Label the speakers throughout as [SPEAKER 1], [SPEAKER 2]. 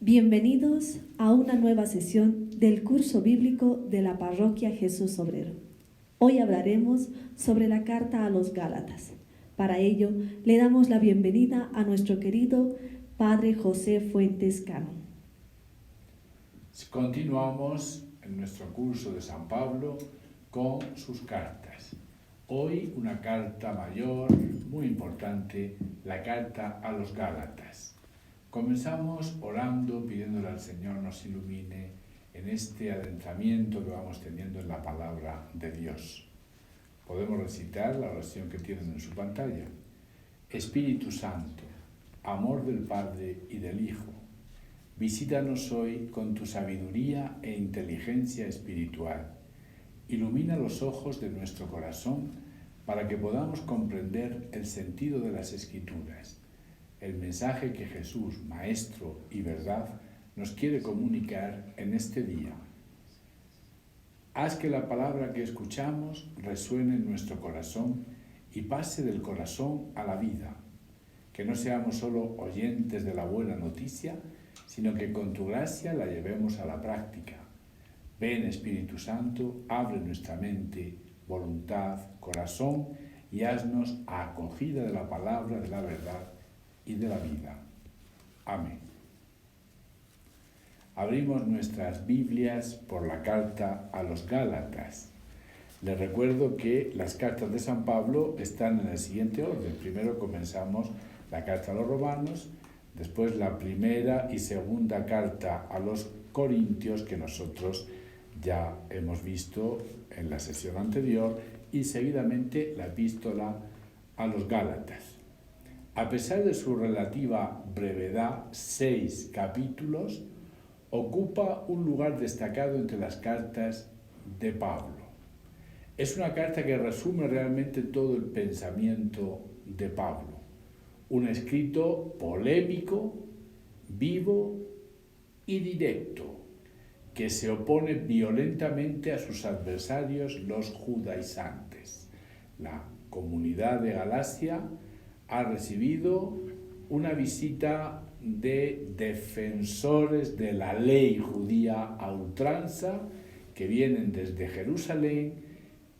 [SPEAKER 1] Bienvenidos a una nueva sesión del curso bíblico de la Parroquia Jesús Obrero. Hoy hablaremos sobre la carta a los Gálatas. Para ello, le damos la bienvenida a nuestro querido Padre José Fuentes Cano.
[SPEAKER 2] Continuamos en nuestro curso de San Pablo con sus cartas. Hoy una carta mayor, muy importante, la carta a los Gálatas. Comenzamos orando, pidiéndole al Señor nos ilumine en este adentramiento que vamos teniendo en la palabra de Dios. Podemos recitar la oración que tienen en su pantalla. Espíritu Santo, amor del Padre y del Hijo, visítanos hoy con tu sabiduría e inteligencia espiritual. Ilumina los ojos de nuestro corazón para que podamos comprender el sentido de las Escrituras, el mensaje que Jesús, Maestro y verdad, nos quiere comunicar en este día. Haz que la palabra que escuchamos resuene en nuestro corazón y pase del corazón a la vida, que no seamos solo oyentes de la buena noticia, sino que con tu gracia la llevemos a la práctica. Ven, Espíritu Santo, abre nuestra mente, voluntad, corazón y haznos acogida de la palabra de la verdad y de la vida. Amén. Abrimos nuestras Biblias por la carta a los Gálatas. Les recuerdo que las cartas de San Pablo están en el siguiente orden. Primero comenzamos la carta a los Romanos, después la primera y segunda carta a los Corintios, que nosotros ya hemos visto en la sesión anterior, y seguidamente la epístola a los Gálatas. A pesar de su relativa brevedad, 6 capítulos, ocupa un lugar destacado entre las cartas de Pablo. Es una carta que resume realmente todo el pensamiento de Pablo. Un escrito polémico, vivo y directo, que se opone violentamente a sus adversarios, los judaizantes. La comunidad de Galacia ha recibido una visita de defensores de la ley judía a ultranza que vienen desde Jerusalén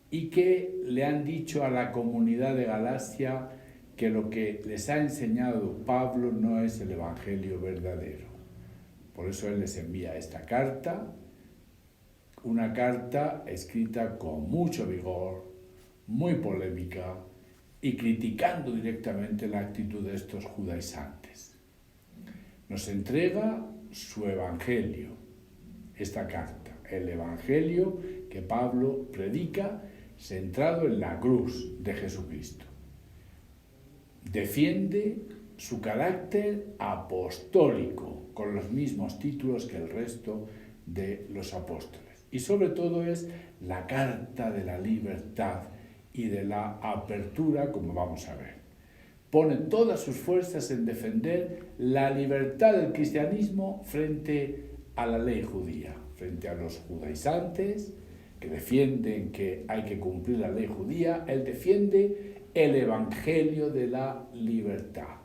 [SPEAKER 2] y que le han dicho a la comunidad de Galacia que lo que les ha enseñado Pablo no es el evangelio verdadero. Por eso él les envía esta carta, una carta escrita con mucho vigor, muy polémica y criticando directamente la actitud de estos judaizantes. Nos entrega su evangelio, esta carta, el evangelio que Pablo predica centrado en la cruz de Jesucristo. Defiende su carácter apostólico con los mismos títulos que el resto de los apóstoles. Y sobre todo es la carta de la libertad y de la apertura, como vamos a ver. Pone todas sus fuerzas en defender la libertad del cristianismo frente a la ley judía, frente a los judaizantes que defienden que hay que cumplir la ley judía. Él defiende el evangelio de la libertad,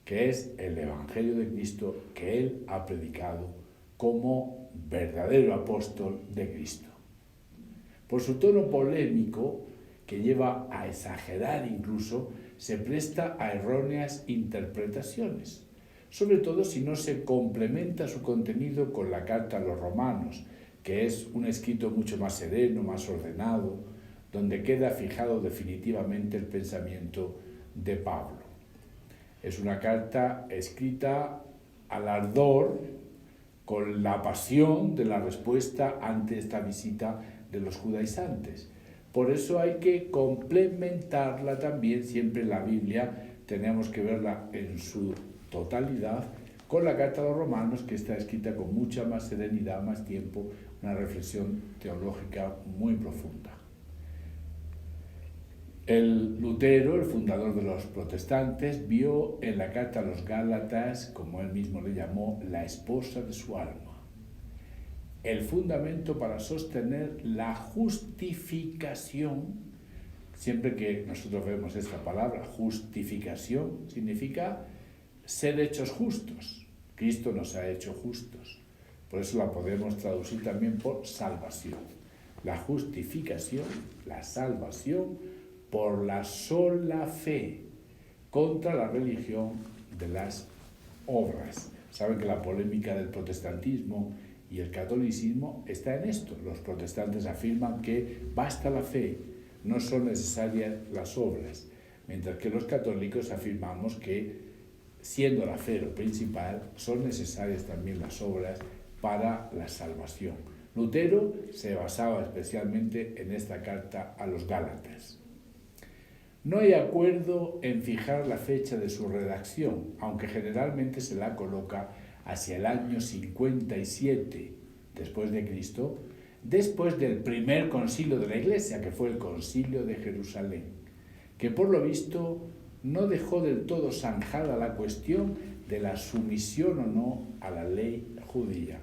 [SPEAKER 2] que es el evangelio de Cristo que él ha predicado como verdadero apóstol de Cristo. Por su tono polémico, que lleva a exagerar incluso, se presta a erróneas interpretaciones, sobre todo si no se complementa su contenido con la carta a los Romanos, que es un escrito mucho más sereno, más ordenado, donde queda fijado definitivamente el pensamiento de Pablo. Es una carta escrita al ardor, con la pasión de la respuesta ante esta visita de los judaizantes. Por eso hay que complementarla también, siempre la Biblia tenemos que verla en su totalidad, con la carta a los Romanos, que está escrita con mucha más serenidad, más tiempo, una reflexión teológica muy profunda. El Lutero, el fundador de los protestantes, vio en la carta a los Gálatas, como él mismo le llamó, la esposa de su alma, el fundamento para sostener la justificación. Siempre que nosotros vemos esta palabra, justificación, significa ser hechos justos. Cristo nos ha hecho justos. Por eso la podemos traducir también por salvación. La justificación, la salvación por la sola fe contra la religión de las obras. Saben que la polémica del protestantismo y el catolicismo está en esto. Los protestantes afirman que basta la fe, no son necesarias las obras, mientras que los católicos afirmamos que, siendo la fe lo principal, son necesarias también las obras para la salvación. Lutero se basaba especialmente en esta carta a los Gálatas. No hay acuerdo en fijar la fecha de su redacción, aunque generalmente se la coloca hacia el año 57 después de Cristo, después del primer concilio de la Iglesia, que fue el concilio de Jerusalén, que por lo visto no dejó del todo zanjada la cuestión de la sumisión o no a la ley judía.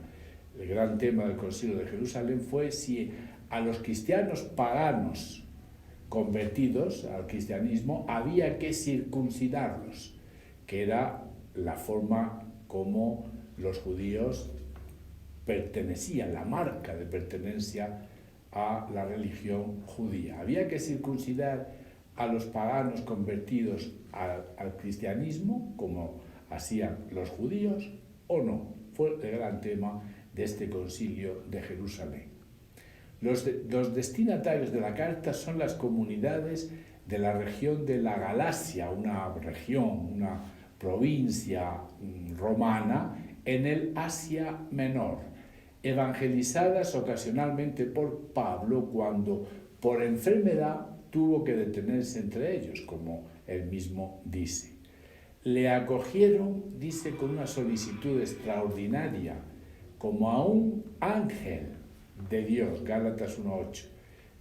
[SPEAKER 2] El gran tema del concilio de Jerusalén fue si a los cristianos paganos convertidos al cristianismo había que circuncidarlos, que era la forma como los judíos pertenecían, la marca de pertenencia a la religión judía. Había que circuncidar a los paganos convertidos al cristianismo, como hacían los judíos, o no. Fue el gran tema de este concilio de Jerusalén. Los destinatarios de la carta son las comunidades de la región de la Galacia, una región, una provincia romana en el Asia Menor, evangelizadas ocasionalmente por Pablo cuando por enfermedad tuvo que detenerse entre ellos, como él mismo dice. Le acogieron, dice, con una solicitud extraordinaria, como a un ángel de Dios, Gálatas 1:8,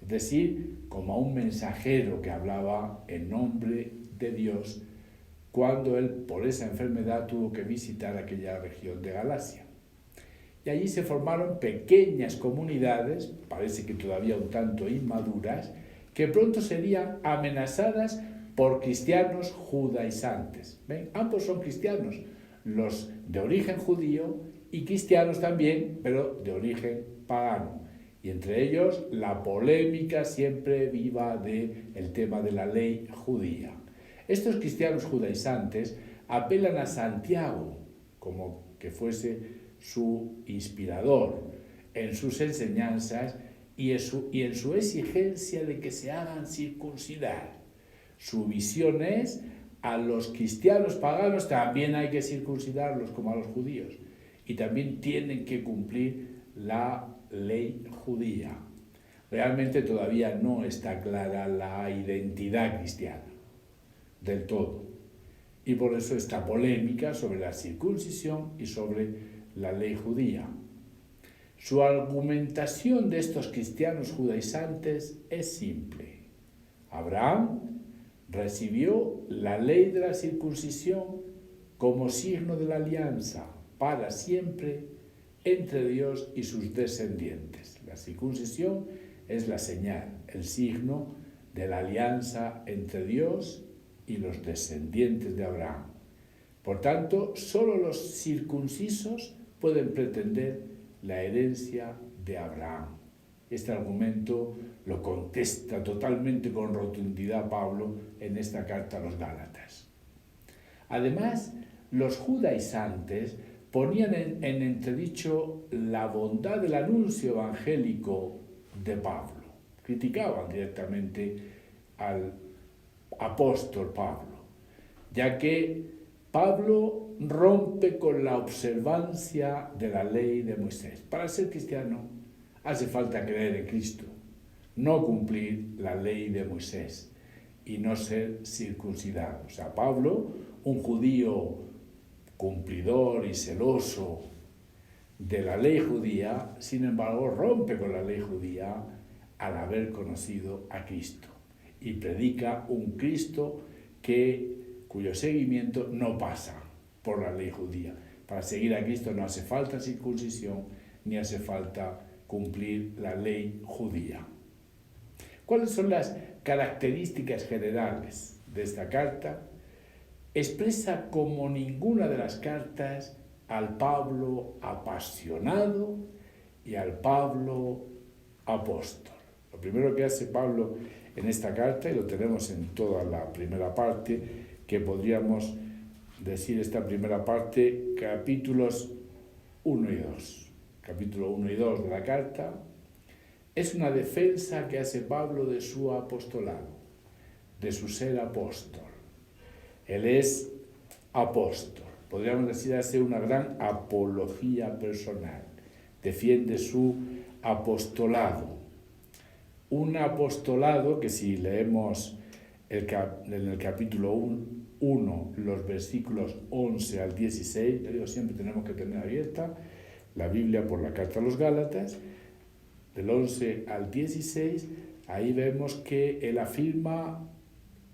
[SPEAKER 2] es decir, como a un mensajero que hablaba en nombre de Dios cuando él, por esa enfermedad, tuvo que visitar aquella región de Galacia. Y allí se formaron pequeñas comunidades, parece que todavía un tanto inmaduras, que pronto serían amenazadas por cristianos judaizantes. ¿Ven? Ambos son cristianos, los de origen judío y cristianos también, pero de origen pagano. Y entre ellos la polémica siempre viva del tema de la ley judía. Estos cristianos judaizantes apelan a Santiago como que fuese su inspirador en sus enseñanzas y en su exigencia de que se hagan circuncidar. Su visión es: a los cristianos paganos también hay que circuncidarlos como a los judíos, y también tienen que cumplir la ley judía. Realmente todavía no está clara la identidad cristiana del todo, y por eso esta polémica sobre la circuncisión y sobre la ley judía. Su argumentación de estos cristianos judaizantes es simple. Abraham recibió la ley de la circuncisión como signo de la alianza para siempre entre Dios y sus descendientes. La circuncisión es la señal, el signo de la alianza entre Dios y los descendientes de Abraham. Por tanto, solo los circuncisos pueden pretender la herencia de Abraham. Este argumento lo contesta totalmente con rotundidad Pablo en esta carta a los Gálatas. Además, los judaizantes ponían en entredicho la bondad del anuncio evangélico de Pablo. Criticaban directamente al apóstol Pablo, ya que Pablo rompe con la observancia de la ley de Moisés. Para ser cristiano hace falta creer en Cristo, no cumplir la ley de Moisés y no ser circuncidado. O sea, Pablo, un judío cumplidor y celoso de la ley judía, sin embargo, rompe con la ley judía al haber conocido a Cristo y predica un Cristo cuyo seguimiento no pasa por la ley judía. Para seguir a Cristo no hace falta circuncisión ni hace falta cumplir la ley judía. ¿Cuáles son las características generales de esta carta? Expresa como ninguna de las cartas al Pablo apasionado y al Pablo apóstol. Lo primero que hace Pablo en esta carta, y lo tenemos en toda la primera parte, que podríamos decir esta primera parte, capítulos 1 y 2. Capítulo 1 y 2 de la carta es una defensa que hace Pablo de su apostolado, de su ser apóstol. Él es apóstol. Podríamos decir, hace una gran apología personal. Defiende su apostolado. Un apostolado que, si leemos en el capítulo 1, los versículos 11 al 16, yo digo, siempre tenemos que tener abierta la Biblia por la carta a los Gálatas, del 11 al 16, ahí vemos que él afirma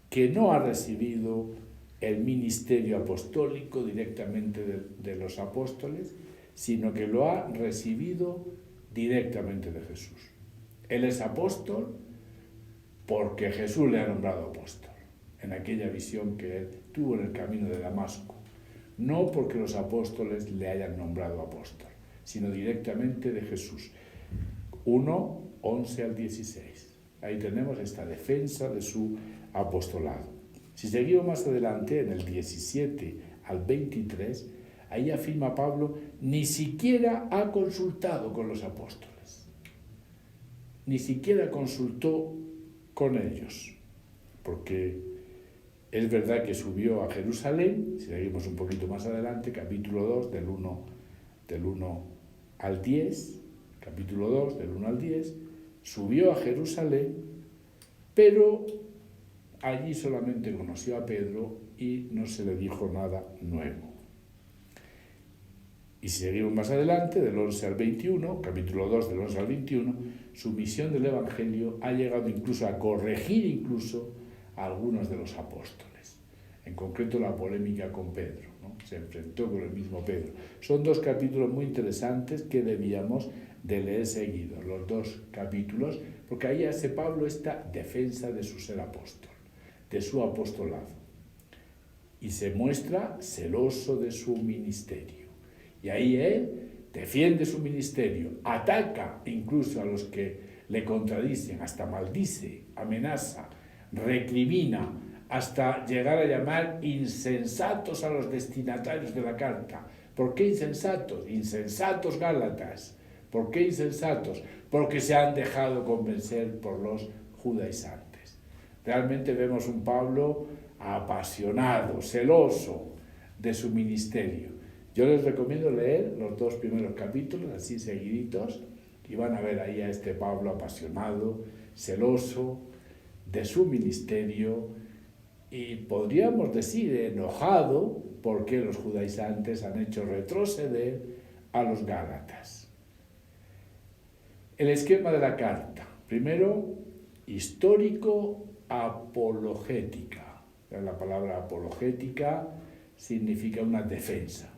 [SPEAKER 2] que no ha recibido el ministerio apostólico directamente de los apóstoles, sino que lo ha recibido directamente de Jesús. Él es apóstol porque Jesús le ha nombrado apóstol, en aquella visión que él tuvo en el camino de Damasco. No porque los apóstoles le hayan nombrado apóstol, sino directamente de Jesús. 1, 11 al 16. Ahí tenemos esta defensa de su apostolado. Si seguimos más adelante, en el 17 al 23, ahí afirma Pablo, ni siquiera ha consultado con los apóstoles. Ni siquiera consultó con ellos. Porque es verdad que subió a Jerusalén, si seguimos un poquito más adelante, capítulo 2, del 1 al 10, capítulo 2, del 1 al 10, subió a Jerusalén, pero allí solamente conoció a Pedro y no se le dijo nada nuevo. Y si seguimos más adelante, del 11 al 21, capítulo 2, del 11 al 21, su misión del Evangelio ha llegado incluso a corregir a algunos de los apóstoles. En concreto, la polémica con Pedro, ¿no? Se enfrentó con el mismo Pedro. Son dos capítulos muy interesantes que debíamos de leer seguidos, los dos capítulos, porque ahí hace Pablo esta defensa de su ser apóstol, de su apostolado, y se muestra celoso de su ministerio. Y ahí él defiende su ministerio, ataca incluso a los que le contradicen, hasta maldice, amenaza, recrimina, hasta llegar a llamar insensatos a los destinatarios de la carta. ¿Por qué insensatos? Insensatos Gálatas. ¿Por qué insensatos? Porque se han dejado convencer por los judaizantes. Realmente vemos un Pablo apasionado, celoso de su ministerio. Yo les recomiendo leer los dos primeros capítulos, así seguiditos, y van a ver ahí a este Pablo apasionado, celoso de su ministerio, y podríamos decir enojado porque los judaizantes han hecho retroceder a los gálatas. El esquema de la carta. Primero, histórico-apologética. La palabra apologética significa una defensa.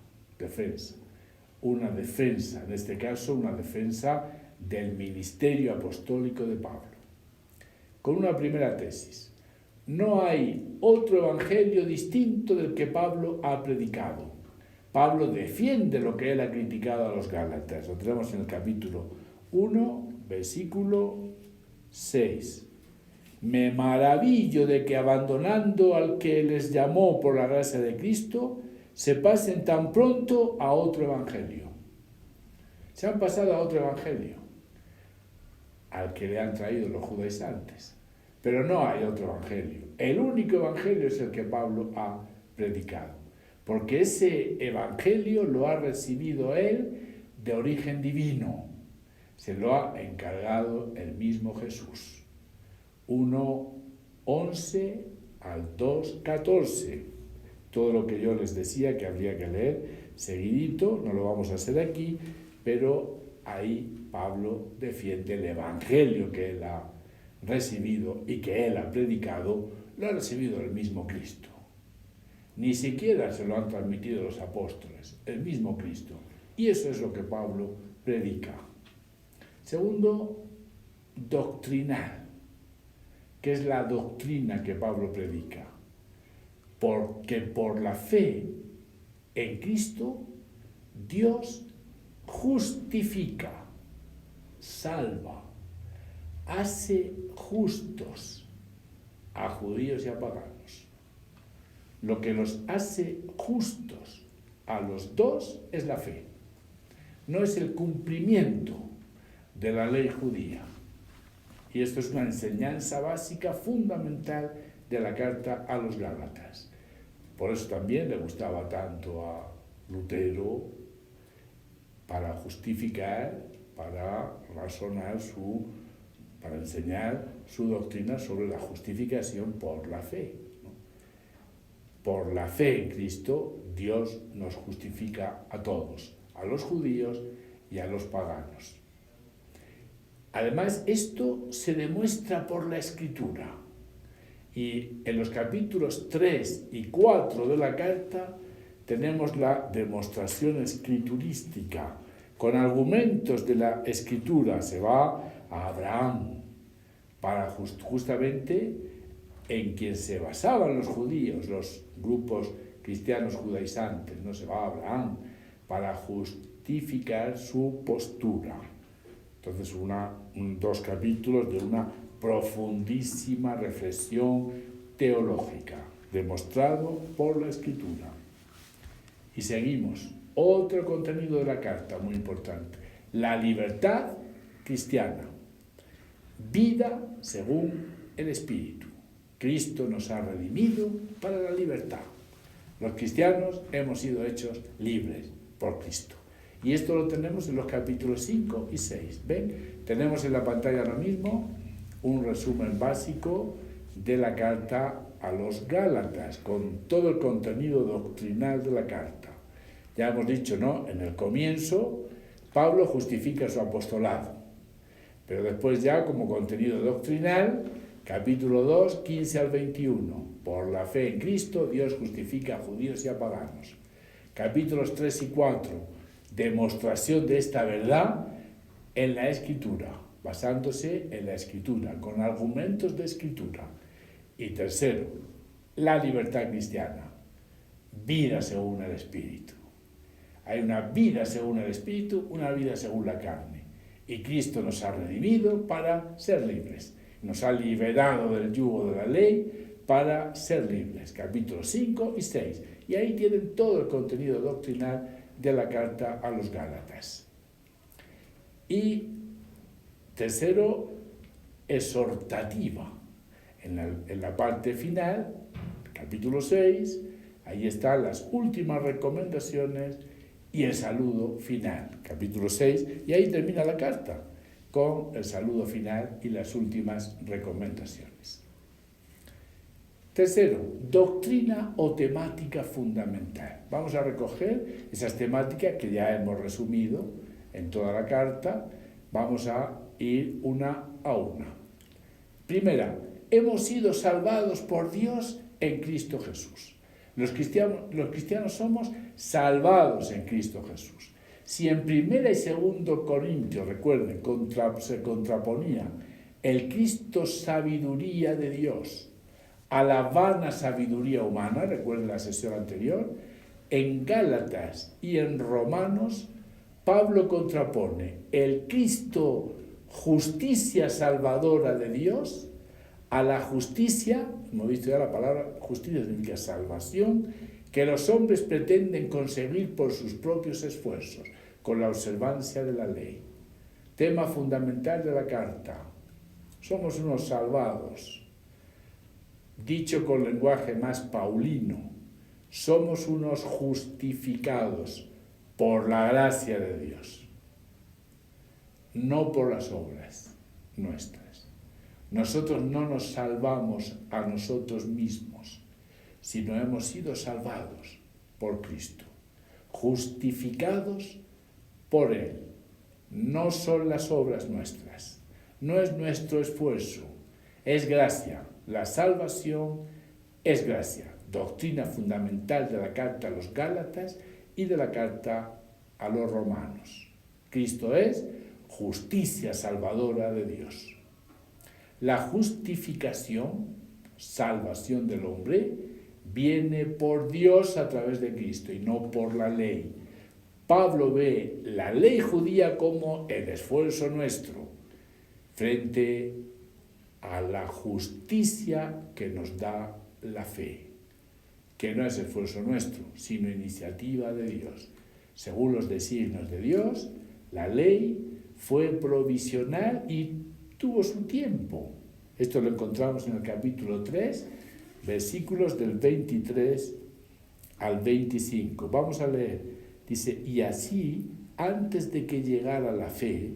[SPEAKER 2] Una defensa, en este caso, una defensa del ministerio apostólico de Pablo. Con una primera tesis. No hay otro evangelio distinto del que Pablo ha predicado. Pablo defiende lo que él ha criticado a los gálatas. Lo tenemos en el capítulo 1, versículo 6. Me maravillo de que abandonando al que les llamó por la gracia de Cristo, se pasen tan pronto a otro evangelio. Se han pasado a otro evangelio, al que le han traído los judaizantes. Pero no hay otro evangelio. El único evangelio es el que Pablo ha predicado. Porque ese evangelio lo ha recibido él de origen divino. Se lo ha encargado el mismo Jesús. 1:11 al 2:14. Todo lo que yo les decía que habría que leer seguidito, no lo vamos a hacer aquí, pero ahí Pablo defiende el evangelio que él ha recibido y que él ha predicado, lo ha recibido el mismo Cristo. Ni siquiera se lo han transmitido los apóstoles, el mismo Cristo. Y eso es lo que Pablo predica. Segundo, doctrinal. ¿Qué es la doctrina que Pablo predica? Porque por la fe en Cristo Dios justifica, salva, hace justos a judíos y a paganos. Lo que los hace justos a los dos es la fe. No es el cumplimiento de la ley judía. Y esto es una enseñanza básica, fundamental de la carta a los Gálatas. Por eso también le gustaba tanto a Lutero, para justificar, para razonar para enseñar su doctrina sobre la justificación por la fe, ¿no? Por la fe en Cristo, Dios nos justifica a todos, a los judíos y a los paganos. Además, esto se demuestra por la Escritura. Y en los capítulos 3 y 4 de la carta tenemos la demostración escriturística. Con argumentos de la Escritura se va a Abraham, para justamente en quien se basaban los judíos, los grupos cristianos judaizantes, no se va a Abraham, para justificar su postura. Entonces, dos capítulos de una profundísima reflexión teológica, demostrado por la Escritura. Y seguimos. Otro contenido de la carta muy importante. La libertad cristiana. Vida según el Espíritu. Cristo nos ha redimido para la libertad. Los cristianos hemos sido hechos libres por Cristo. Y esto lo tenemos en los capítulos 5 y 6. ¿Ven? Tenemos en la pantalla ahora mismo un resumen básico de la carta a los Gálatas, con todo el contenido doctrinal de la carta. Ya hemos dicho, ¿no? En el comienzo, Pablo justifica su apostolado, pero después ya como contenido doctrinal, capítulo 2, 15 al 21, por la fe en Cristo, Dios justifica a judíos y a paganos. Capítulos 3 y 4, demostración de esta verdad en la Escritura, basándose en la Escritura, con argumentos de Escritura. Y tercero, la libertad cristiana, vida según el Espíritu. Hay una vida según el Espíritu, una vida según la carne. Y Cristo nos ha redimido para ser libres. Nos ha liberado del yugo de la ley para ser libres. Capítulos 5 y 6. Y ahí tienen todo el contenido doctrinal de la carta a los Gálatas. Y tercero, exhortativa. En la parte final, capítulo 6, ahí están las últimas recomendaciones y el saludo final, capítulo 6, y ahí termina la carta, con el saludo final y las últimas recomendaciones. Tercero, doctrina o temática fundamental. Vamos a recoger esas temáticas que ya hemos resumido en toda la carta. Vamos a ir una a una. Primera, hemos sido salvados por Dios en Cristo Jesús. Los cristianos somos salvados en Cristo Jesús. Si en 1 y 2 Corintios, recuerden, se contraponía el Cristo sabiduría de Dios a la vana sabiduría humana, recuerden la sesión anterior, en Gálatas y en Romanos, Pablo contrapone el Cristo justicia salvadora de Dios a la justicia, hemos visto ya la palabra justicia significa salvación, que los hombres pretenden conseguir por sus propios esfuerzos, con la observancia de la ley. Tema fundamental de la carta. Somos unos salvados. Dicho con lenguaje más paulino, somos unos justificados por la gracia de Dios, no por las obras nuestras. Nosotros no nos salvamos a nosotros mismos, sino hemos sido salvados por Cristo, justificados por Él. No son las obras nuestras, no es nuestro esfuerzo, es gracia. La salvación es gracia. Doctrina fundamental de la carta a los Gálatas y de la carta a los Romanos. Cristo es justicia salvadora de Dios. La justificación, salvación del hombre, viene por Dios a través de Cristo y no por la ley. Pablo ve la ley judía como el esfuerzo nuestro frente a la justicia que nos da la fe, que no es esfuerzo nuestro, sino iniciativa de Dios. Según los designios de Dios, la ley fue provisional y tuvo su tiempo. Esto lo encontramos en el capítulo 3, versículos del 23 al 25. Vamos a leer. Dice, y así, antes de que llegara la fe,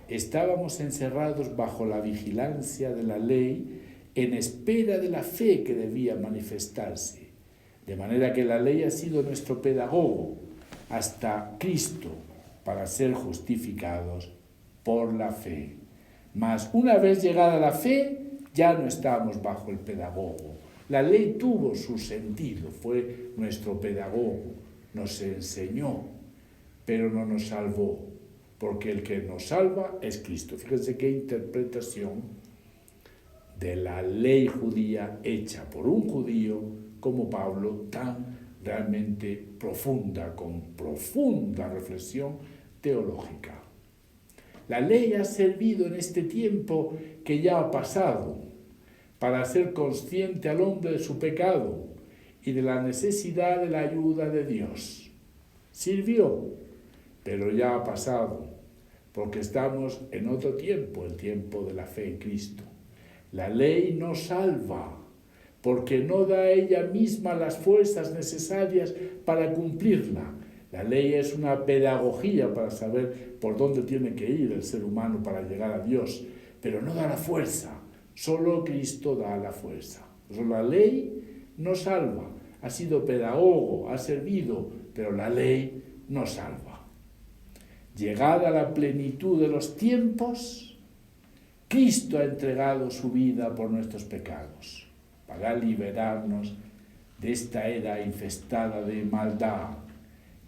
[SPEAKER 2] estábamos encerrados bajo la vigilancia de la ley en espera de la fe que debía manifestarse. De manera que la ley ha sido nuestro pedagogo hasta Cristo para ser justificados por la fe. Mas una vez llegada la fe, ya no estábamos bajo el pedagogo. La ley tuvo su sentido, fue nuestro pedagogo, nos enseñó, pero no nos salvó, porque el que nos salva es Cristo. Fíjense qué interpretación de la ley judía hecha por un judío como Pablo, tan realmente profunda, con profunda reflexión teológica. La ley ha servido en este tiempo que ya ha pasado para hacer consciente al hombre de su pecado y de la necesidad de la ayuda de Dios. Sirvió, pero ya ha pasado, porque estamos en otro tiempo, el tiempo de la fe en Cristo. La ley no salva, porque no da a ella misma las fuerzas necesarias para cumplirla. La ley es una pedagogía para saber por dónde tiene que ir el ser humano para llegar a Dios, pero no da la fuerza. Solo Cristo da la fuerza. La ley no salva, ha sido pedagogo, ha servido, pero la ley no salva. Llegada la plenitud de los tiempos, Cristo ha entregado su vida por nuestros pecados, para liberarnos de esta era infestada de maldad.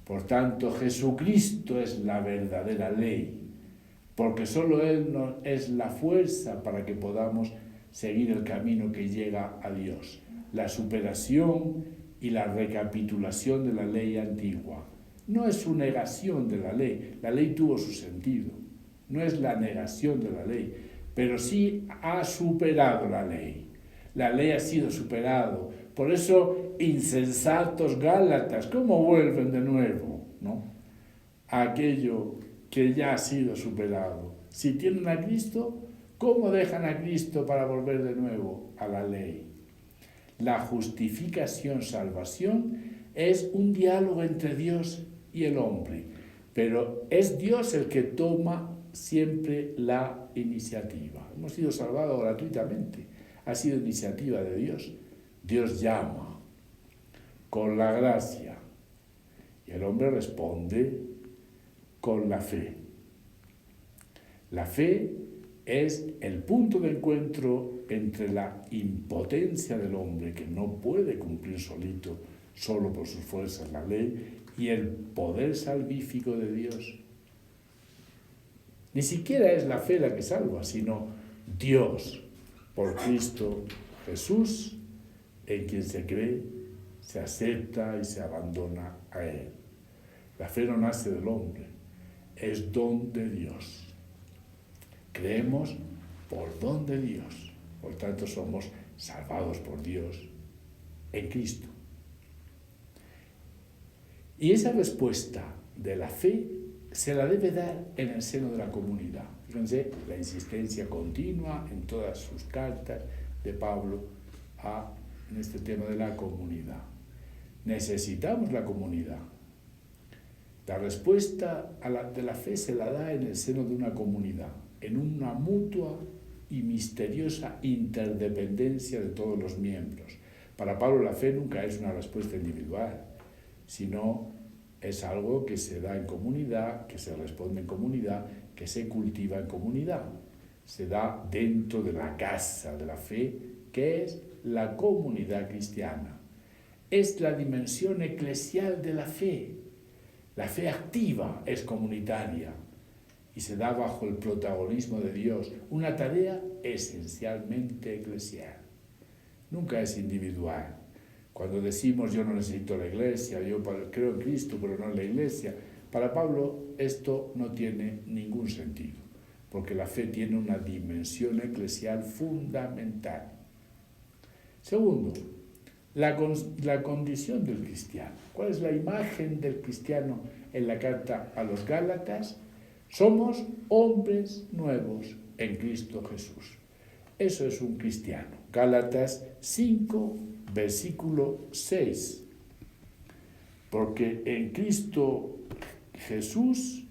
[SPEAKER 2] Por tanto, Jesucristo es la verdadera ley, porque solo Él es la fuerza para que podamos seguir el camino que llega a Dios. La superación y la recapitulación de la ley antigua. No es su negación de la ley tuvo su sentido, no es la negación de la ley, pero sí ha superado la ley. La ley ha sido superado. Por eso, insensatos Gálatas, ¿cómo vuelven de nuevo? ¿No? A aquello que ya ha sido superado. Si tienen a Cristo, ¿cómo dejan a Cristo para volver de nuevo a la ley? La justificación, salvación, es un diálogo entre Dios y el hombre, pero es Dios el que toma siempre la iniciativa. Hemos sido salvados gratuitamente, ha sido iniciativa de Dios. Dios llama con la gracia y el hombre responde con la fe. La fe es el punto de encuentro entre la impotencia del hombre, que no puede cumplir solito, solo por sus fuerzas, la ley, y el poder salvífico de Dios. Ni siquiera es la fe la que salva, sino Dios, por Cristo Jesús, en quien se cree, se acepta y se abandona a Él. La fe no nace del hombre, es don de Dios. Creemos por don de Dios, por tanto somos salvados por Dios en Cristo. Y esa respuesta de la fe se la debe dar en el seno de la comunidad. Fíjense la insistencia continua en todas sus cartas de Pablo en este tema de la comunidad. Necesitamos la comunidad. La respuesta de la fe se la da en el seno de una comunidad, en una mutua y misteriosa interdependencia de todos los miembros. Para Pablo la fe nunca es una respuesta individual, sino es algo que se da en comunidad, que se responde en comunidad, que se cultiva en comunidad. Se da dentro de la casa de la fe, que es la comunidad cristiana. Es la dimensión eclesial de la fe. La fe activa es comunitaria y se da bajo el protagonismo de Dios, una tarea esencialmente eclesial. Nunca es individual. Cuando decimos yo no necesito la iglesia, yo creo en Cristo, pero no en la iglesia, Para Pablo esto no tiene ningún sentido, porque la fe tiene una dimensión eclesial fundamental. Segundo, la condición del cristiano. ¿Cuál es la imagen del cristiano en la carta a los Gálatas? Somos hombres nuevos en Cristo Jesús. Eso es un cristiano. Gálatas 5, versículo 6. Porque en Cristo Jesús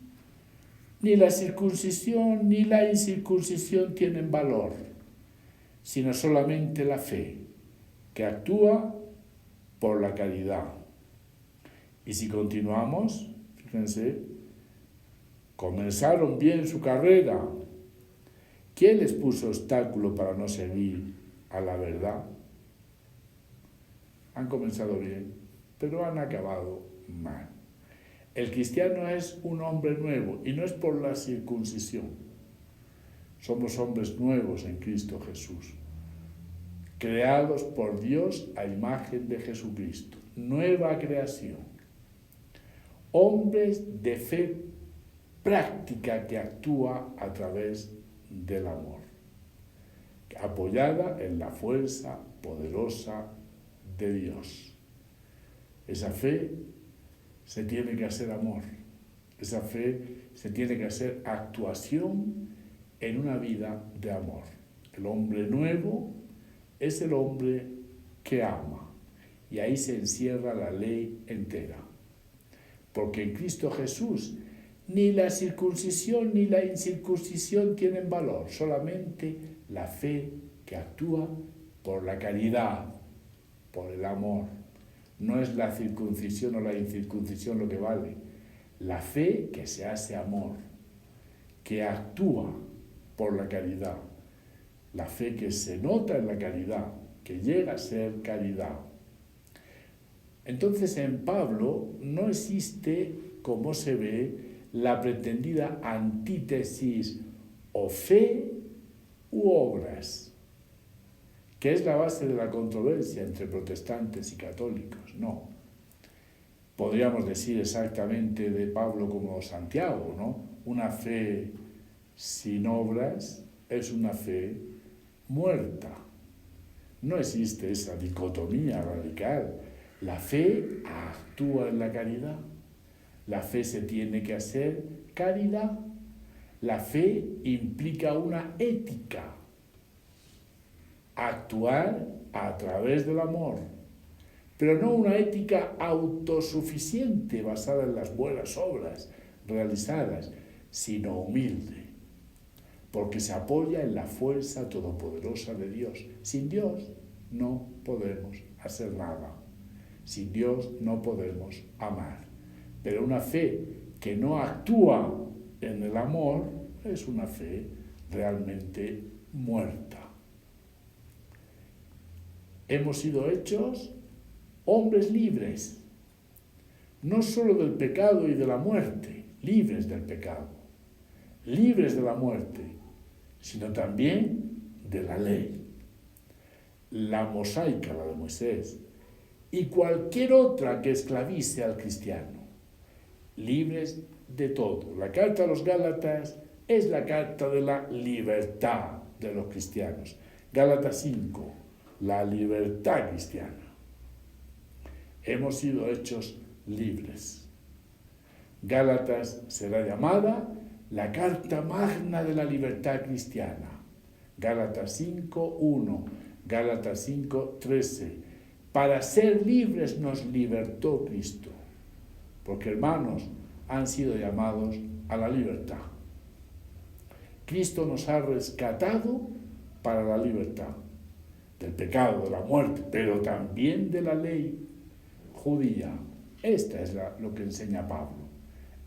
[SPEAKER 2] ni la circuncisión ni la incircuncisión tienen valor, sino solamente la fe, que actúa por la caridad. Y si continuamos, fíjense, comenzaron bien su carrera. ¿Quién les puso obstáculo para no seguir a la verdad? Han comenzado bien, pero han acabado mal. El cristiano es un hombre nuevo y no es por la circuncisión. Somos hombres nuevos en Cristo Jesús, creados por Dios a imagen de Jesucristo. Nueva creación. Hombres de fe práctica que actúa a través del amor, apoyada en la fuerza poderosa de Dios. Esa fe se tiene que hacer amor. Esa fe se tiene que hacer actuación en una vida de amor. El hombre nuevo es el hombre que ama. Y ahí se encierra la ley entera. Porque en Cristo Jesús ni la circuncisión ni la incircuncisión tienen valor, solamente la fe que actúa por la caridad, por el amor. No es la circuncisión o la incircuncisión lo que vale, la fe que se hace amor, que actúa por la caridad, la fe que se nota en la caridad, que llega a ser caridad. Entonces en Pablo no existe, como se ve, la pretendida antítesis o fe u obras, que es la base de la controversia entre protestantes y católicos. No. Podríamos decir exactamente de Pablo como Santiago, ¿no? Una fe sin obras es una fe muerta. No existe esa dicotomía radical. La fe actúa en la caridad. La fe se tiene que hacer caridad. La fe implica una ética. Actuar a través del amor. Pero no una ética autosuficiente basada en las buenas obras realizadas, sino humilde. Porque se apoya en la fuerza todopoderosa de Dios. Sin Dios no podemos hacer nada. Sin Dios no podemos amar. Pero una fe que no actúa en el amor es una fe realmente muerta. Hemos sido hechos hombres libres, no solo del pecado y de la muerte, libres del pecado, libres de la muerte, sino también de la ley, la mosaica, la de Moisés, y cualquier otra que esclavice al cristiano. Libres de todo. La carta a los Gálatas es la carta de la libertad de los cristianos. Gálatas 5, la libertad cristiana. Hemos sido hechos libres. Gálatas será llamada la carta magna de la libertad cristiana. Gálatas 5, 1, Gálatas 5, 13. Para ser libres nos libertó Cristo. Porque, hermanos, han sido llamados a la libertad. Cristo nos ha rescatado para la libertad, del pecado, de la muerte, pero también de la ley judía. Esta es lo que enseña Pablo.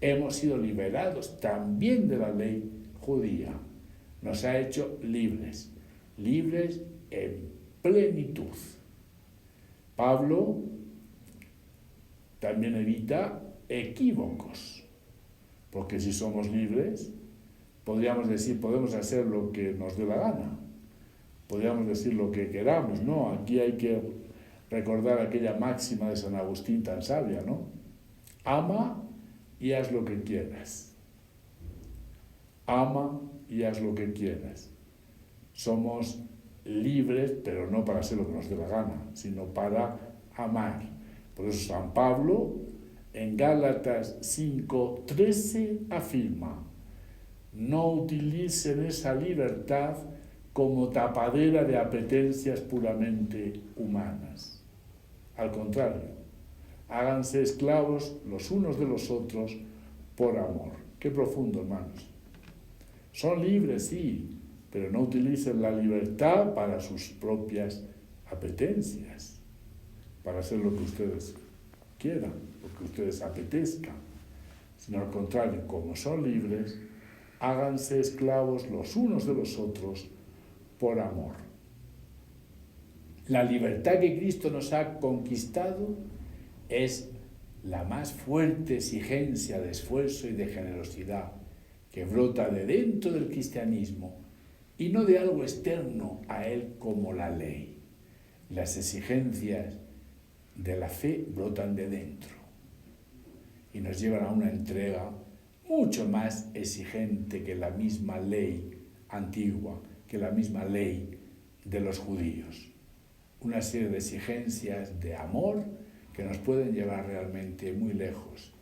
[SPEAKER 2] Hemos sido liberados también de la ley judía. Nos ha hecho libres, libres en plenitud. Pablo también evita equívocos, porque si somos libres, podemos hacer lo que nos dé la gana, podríamos decir lo que queramos, ¿no? Aquí hay que recordar aquella máxima de San Agustín tan sabia, ¿no? Ama y haz lo que quieras. Ama y haz lo que quieras. Somos libres, pero no para hacer lo que nos dé la gana, sino para amar. Por eso San Pablo en Gálatas 5:13 afirma: no utilicen esa libertad como tapadera de apetencias puramente humanas. Al contrario, háganse esclavos los unos de los otros por amor. Qué profundo, hermanos. Son libres, sí, pero no utilicen la libertad para sus propias apetencias, para hacer lo que ustedes quieran, lo que ustedes apetezcan, sino al contrario, como son libres, háganse esclavos los unos de los otros por amor. La libertad que Cristo nos ha conquistado es la más fuerte exigencia de esfuerzo y de generosidad que brota de dentro del cristianismo y no de algo externo a él como la ley. Las exigencias de la fe brotan de dentro y nos llevan a una entrega mucho más exigente que la misma ley antigua, que la misma ley de los judíos. Una serie de exigencias de amor que nos pueden llevar realmente muy lejos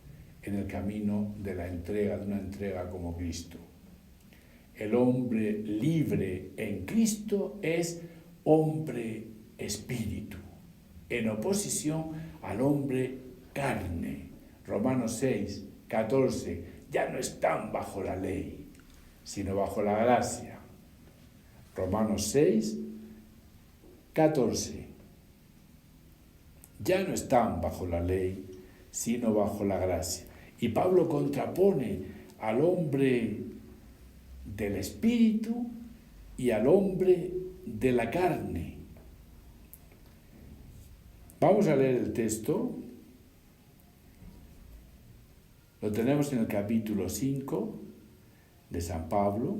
[SPEAKER 2] en el camino de la entrega, de una entrega como Cristo. El hombre libre en Cristo es hombre espíritu, en oposición al hombre carne. Romanos 6:14, ya no están bajo la ley, sino bajo la gracia. Romanos 6:14, ya no están bajo la ley, sino bajo la gracia. Y Pablo contrapone al hombre del espíritu y al hombre de la carne. Vamos a leer el texto. Lo tenemos en el capítulo 5 de San Pablo.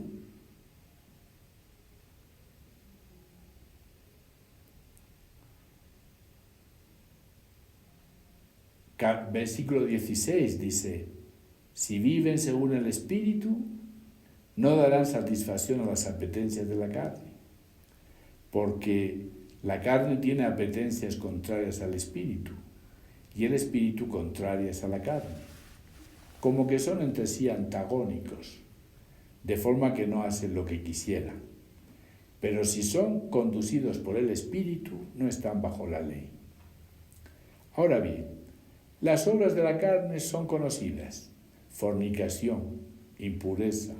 [SPEAKER 2] Versículo 16 dice: si viven según el Espíritu, no darán satisfacción a las apetencias de la carne, porque la carne tiene apetencias contrarias al Espíritu y el Espíritu contrarias a la carne, como que son entre sí antagónicos, de forma que no hacen lo que quisieran. Pero si son conducidos por el Espíritu, no están bajo la ley. Ahora bien, las obras de la carne son conocidas: fornicación, impureza,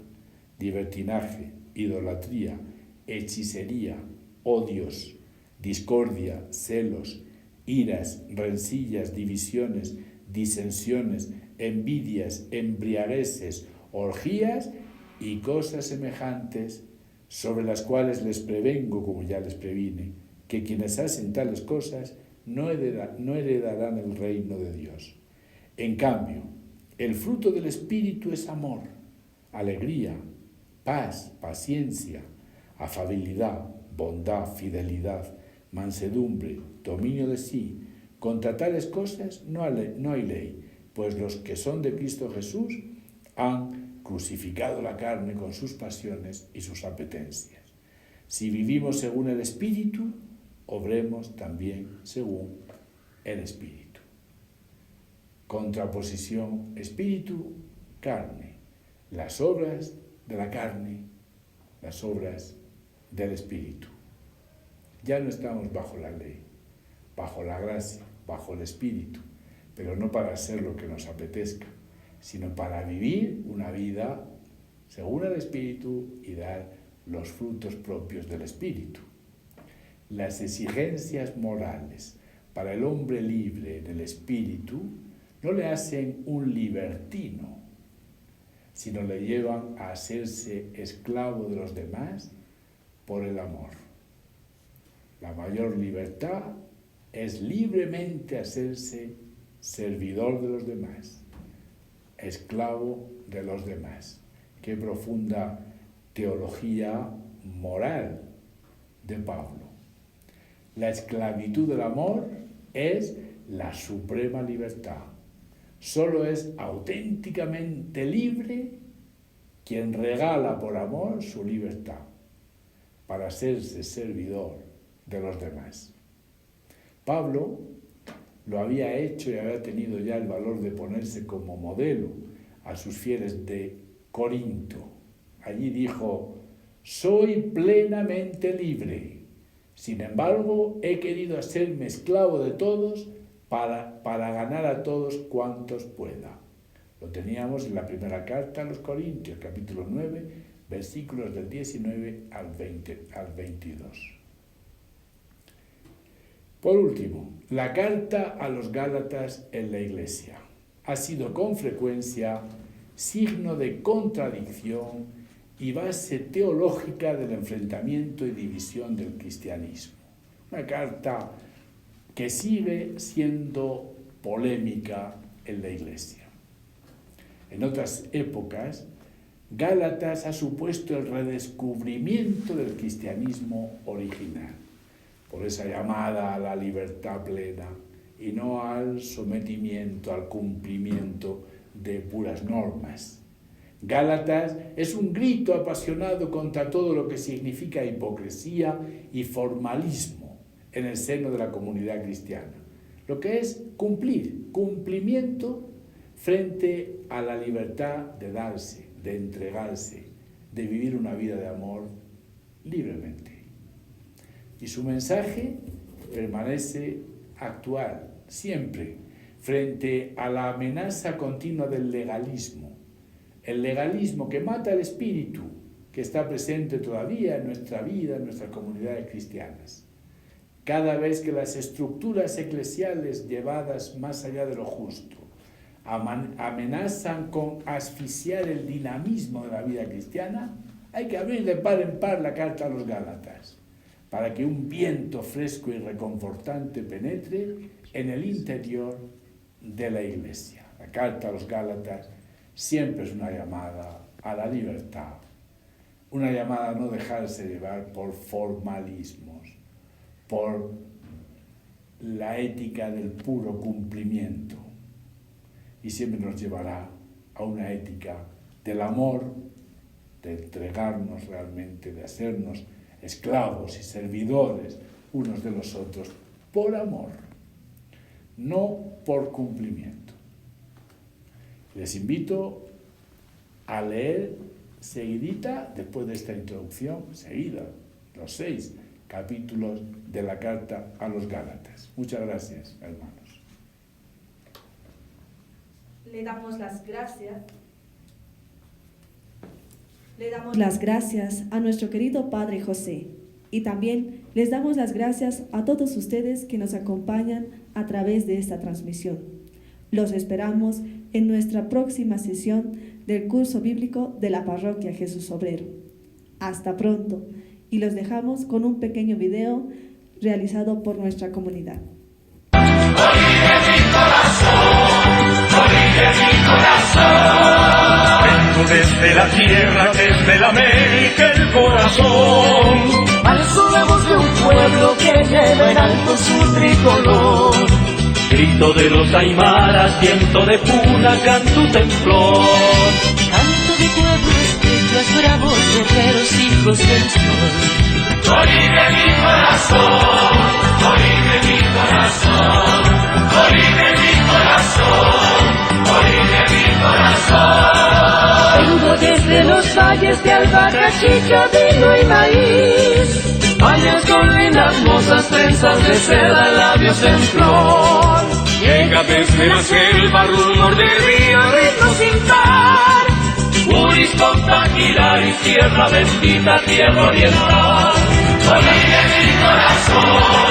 [SPEAKER 2] libertinaje, idolatría, hechicería, odios, discordia, celos, iras, rencillas, divisiones, disensiones, envidias, embriagueces, orgías y cosas semejantes, sobre las cuales les prevengo, como ya les previne, que quienes hacen tales cosas no heredarán el reino de Dios. En cambio, el fruto del Espíritu es amor, alegría, paz, paciencia, afabilidad, bondad, fidelidad, mansedumbre, dominio de sí. Contra tales cosas no hay ley, pues los que son de Cristo Jesús han crucificado la carne con sus pasiones y sus apetencias. Si vivimos según el Espíritu, obremos también según el Espíritu. Contraposición espíritu-carne. Las obras de la carne, las obras del Espíritu. Ya no estamos bajo la ley, bajo la gracia, bajo el Espíritu, pero no para hacer lo que nos apetezca, sino para vivir una vida según el Espíritu y dar los frutos propios del Espíritu. Las exigencias morales para el hombre libre en el Espíritu no le hacen un libertino, sino le llevan a hacerse esclavo de los demás por el amor. La mayor libertad es libremente hacerse servidor de los demás, esclavo de los demás. Qué profunda teología moral de Pablo. La esclavitud del amor es la suprema libertad. Solo es auténticamente libre quien regala por amor su libertad para hacerse servidor de los demás. Pablo lo había hecho y había tenido ya el valor de ponerse como modelo a sus fieles de Corinto. Allí dijo: soy plenamente libre, sin embargo he querido hacerme esclavo de todos para ganar a todos cuantos pueda. Lo teníamos en la primera carta a los Corintios, capítulo 9, versículos del 19 al 22. Por último, la carta a los Gálatas en la Iglesia ha sido con frecuencia signo de contradicción y base teológica del enfrentamiento y división del cristianismo. Una carta que sigue siendo polémica en la Iglesia. En otras épocas, Gálatas ha supuesto el redescubrimiento del cristianismo original, por esa llamada a la libertad plena y no al sometimiento, al cumplimiento de puras normas. Gálatas es un grito apasionado contra todo lo que significa hipocresía y formalismo en el seno de la comunidad cristiana. Lo que es cumplimiento frente a la libertad de darse, de entregarse, de vivir una vida de amor libremente. Y su mensaje permanece actual, siempre, frente a la amenaza continua del legalismo. El legalismo que mata el espíritu, que está presente todavía en nuestra vida, en nuestras comunidades cristianas. Cada vez que las estructuras eclesiales llevadas más allá de lo justo amenazan con asfixiar el dinamismo de la vida cristiana, hay que abrir de par en par la carta a los Gálatas, para que un viento fresco y reconfortante penetre en el interior de la Iglesia. La carta a los Gálatas siempre es una llamada a la libertad, una llamada a no dejarse llevar por formalismos, por la ética del puro cumplimiento, y siempre nos llevará a una ética del amor, de entregarnos realmente, de hacernos esclavos y servidores unos de los otros por amor, no por cumplimiento. Les invito a leer seguidita, después de esta introducción, seguida, los 6 capítulos de la carta a los Gálatas. Muchas gracias, hermanos.
[SPEAKER 1] Le damos las gracias a nuestro querido Padre José, y también les damos las gracias a todos ustedes que nos acompañan a través de esta transmisión. Los esperamos en nuestra próxima sesión del curso bíblico de la Parroquia Jesús Obrero. Hasta pronto, y los dejamos con un pequeño video realizado por nuestra comunidad.
[SPEAKER 3] Vengo desde la tierra, desde la América, el corazón. Alzo la voz de un pueblo que lleva en alto su tricolor. Grito de los aymaras, viento de puna, canto temblor.
[SPEAKER 4] Canto de pueblo, estrellas bravos, guerreros, hijos del sol.
[SPEAKER 3] Oribe mi corazón, oribe mi corazón, oribe mi corazón, oribe mi corazón.
[SPEAKER 4] Vengo desde los valles de albahaca, chicha, vino y maíz.
[SPEAKER 3] Valles con lindas mozas, trenzas de seda, labios en flor. Llega desde la selva, rumor de río, ritmo sin par. Uris con Taquira y tierra bendita, tierra oriental. Oribe mi corazón.